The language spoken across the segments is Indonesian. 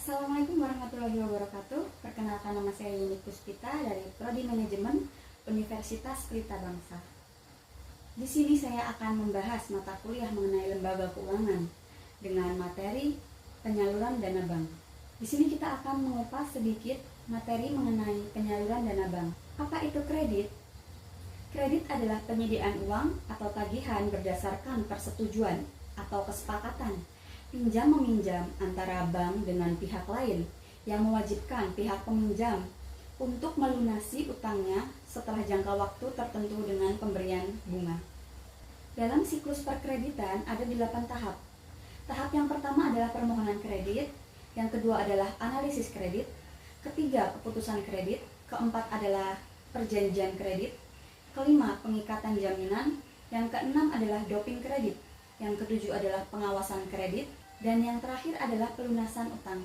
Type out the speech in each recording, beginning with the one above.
Assalamualaikum warahmatullahi wabarakatuh. Perkenalkan, nama saya Yuni Puspita dari Prodi Manajemen Universitas Pelita Bangsa. Di sini saya akan membahas mata kuliah mengenai lembaga keuangan dengan materi penyaluran dana bank. Di sini kita akan mengupas sedikit materi mengenai penyaluran dana bank. Apa itu kredit? Kredit adalah penyediaan uang atau tagihan berdasarkan persetujuan atau kesepakatan pinjam-meminjam antara bank dengan pihak lain yang mewajibkan pihak peminjam untuk melunasi utangnya setelah jangka waktu tertentu dengan pemberian bunga. Dalam siklus perkreditan ada 8 tahap. Tahap yang pertama adalah permohonan kredit, yang kedua adalah analisis kredit, ketiga keputusan kredit, keempat adalah perjanjian kredit, kelima pengikatan jaminan, yang keenam adalah doping kredit, yang ketujuh adalah pengawasan kredit, dan yang terakhir adalah pelunasan utang.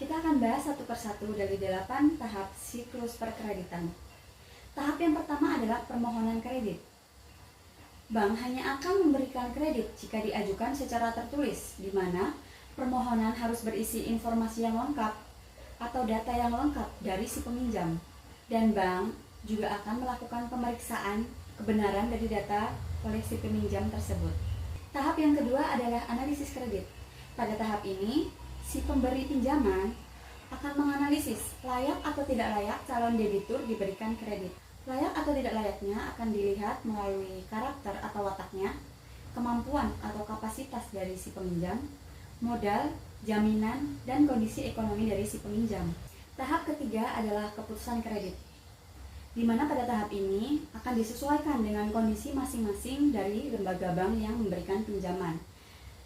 Kita akan bahas satu persatu dari 8 tahap siklus perkreditan. Tahap yang pertama adalah permohonan kredit. Bank hanya akan memberikan kredit jika diajukan secara tertulis, di mana permohonan harus berisi informasi yang lengkap atau data yang lengkap dari si peminjam. Dan bank juga akan melakukan pemeriksaan kebenaran dari data oleh si peminjam tersebut. Tahap yang kedua adalah analisis kredit. Pada tahap ini, si pemberi pinjaman akan menganalisis layak atau tidak layak calon debitur diberikan kredit. Layak atau tidak layaknya akan dilihat melalui karakter atau wataknya, kemampuan atau kapasitas dari si peminjam, modal, jaminan, dan kondisi ekonomi dari si peminjam. Tahap ketiga adalah keputusan kredit, di mana pada tahap ini akan disesuaikan dengan kondisi masing-masing dari lembaga bank yang memberikan pinjaman.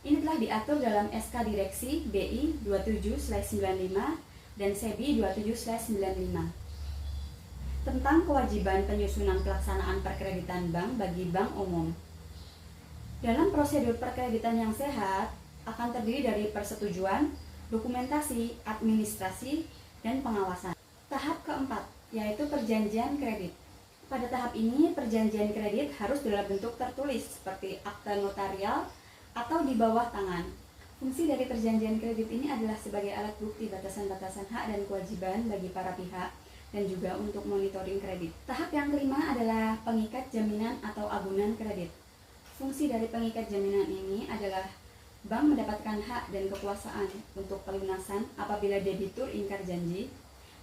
Ini telah diatur dalam SK Direksi BI 27/95 dan SEBI 27/95 tentang kewajiban penyusunan pelaksanaan perkreditan bank bagi bank umum. Dalam prosedur perkreditan yang sehat akan terdiri dari persetujuan, dokumentasi, administrasi, dan pengawasan. Tahap keempat yaitu perjanjian kredit. Pada tahap ini perjanjian kredit harus dalam bentuk tertulis seperti akta notarial atau di bawah tangan. Fungsi dari perjanjian kredit ini adalah sebagai alat bukti batasan-batasan hak dan kewajiban bagi para pihak dan juga untuk monitoring kredit. Tahap yang kelima adalah pengikat jaminan atau agunan kredit. Fungsi dari pengikat jaminan ini adalah bank mendapatkan hak dan kekuasaan untuk pelunasan apabila debitur ingkar janji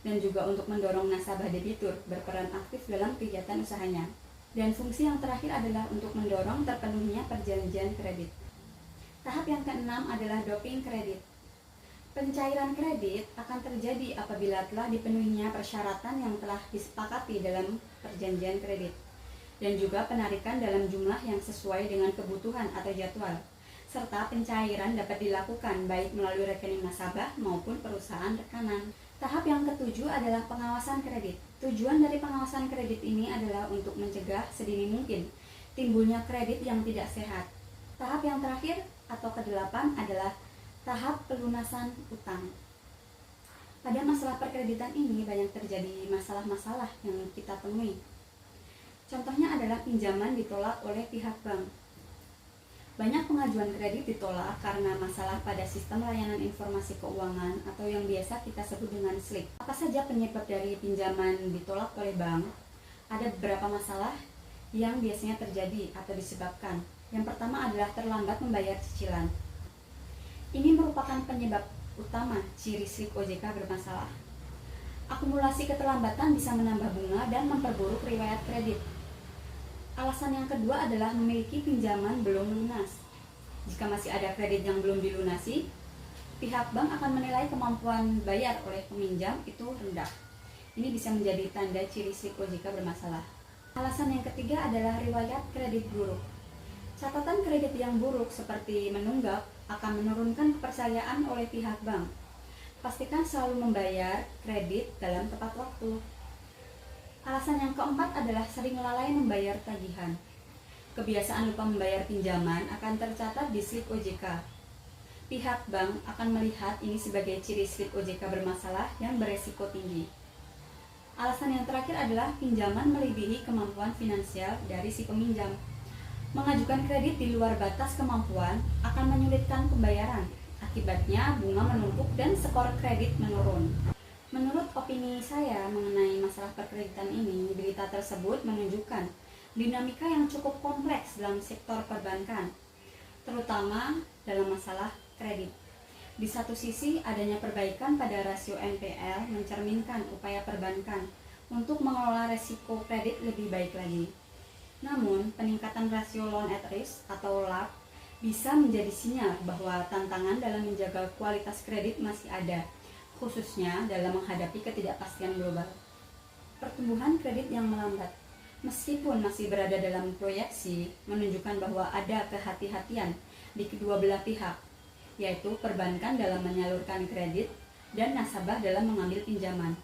dan juga untuk mendorong nasabah debitur berperan aktif dalam kegiatan usahanya. Dan fungsi yang terakhir adalah untuk mendorong terpenuhinya perjanjian kredit. Tahap yang keenam adalah doping kredit. Pencairan kredit akan terjadi apabila telah dipenuhinya persyaratan yang telah disepakati dalam perjanjian kredit dan juga penarikan dalam jumlah yang sesuai dengan kebutuhan atau jadwal, serta pencairan dapat dilakukan baik melalui rekening nasabah maupun perusahaan rekanan. Tahap yang ketujuh adalah pengawasan kredit. Tujuan dari pengawasan kredit ini adalah untuk mencegah sedini mungkin timbulnya kredit yang tidak sehat. Tahap yang terakhir atau ke-8 adalah tahap pelunasan utang. Pada masalah perkreditan ini banyak terjadi masalah-masalah yang kita temui. Contohnya adalah pinjaman ditolak oleh pihak bank. Banyak pengajuan kredit ditolak karena masalah pada sistem layanan informasi keuangan atau yang biasa kita sebut dengan SLIK. Apa saja penyebab dari pinjaman ditolak oleh bank? Ada beberapa masalah yang biasanya terjadi atau disebabkan. Yang pertama adalah terlambat membayar cicilan. Ini merupakan penyebab utama ciri SLIK OJK bermasalah. Akumulasi keterlambatan bisa menambah bunga dan memperburuk riwayat kredit. Alasan yang kedua adalah memiliki pinjaman belum lunas. Jika masih ada kredit yang belum dilunasi, pihak bank akan menilai kemampuan bayar oleh peminjam itu rendah. Ini bisa menjadi tanda ciri SLIK OJK bermasalah. Alasan yang ketiga adalah riwayat kredit buruk. Catatan kredit yang buruk seperti menunggak akan menurunkan kepercayaan oleh pihak bank. Pastikan selalu membayar kredit dalam tepat waktu. Alasan yang keempat adalah sering lalai membayar tagihan. Kebiasaan lupa membayar pinjaman akan tercatat di SLIK OJK. Pihak bank akan melihat ini sebagai ciri SLIK OJK bermasalah yang beresiko tinggi. Alasan yang terakhir adalah pinjaman melebihi kemampuan finansial dari si peminjam. Mengajukan kredit di luar batas kemampuan akan menyulitkan pembayaran Akibatnya bunga menumpuk dan skor kredit menurun. Menurut opini saya mengenai masalah perkreditan ini, berita tersebut menunjukkan dinamika yang cukup kompleks dalam sektor perbankan, terutama dalam masalah kredit. Di satu sisi, adanya perbaikan pada rasio NPL mencerminkan upaya perbankan untuk mengelola resiko kredit lebih baik lagi. Namun, peningkatan rasio loan at risk atau LAP bisa menjadi sinyal bahwa tantangan dalam menjaga kualitas kredit masih ada, khususnya dalam menghadapi ketidakpastian global. Pertumbuhan kredit yang melambat, meskipun masih berada dalam proyeksi, menunjukkan bahwa ada kehati-hatian di kedua belah pihak, yaitu perbankan dalam menyalurkan kredit dan nasabah dalam mengambil pinjaman.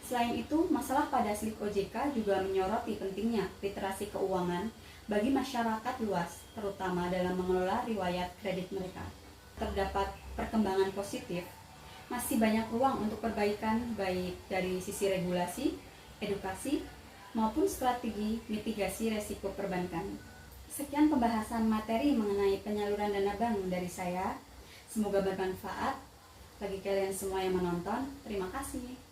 Selain itu, masalah pada slip OJK juga menyoroti pentingnya literasi keuangan bagi masyarakat luas, terutama dalam mengelola riwayat kredit mereka. Terdapat perkembangan positif, masih banyak ruang untuk perbaikan baik dari sisi regulasi, edukasi, maupun strategi mitigasi resiko perbankan. Sekian pembahasan materi mengenai penyaluran dana bank dari saya. Semoga bermanfaat bagi kalian semua yang menonton. Terima kasih.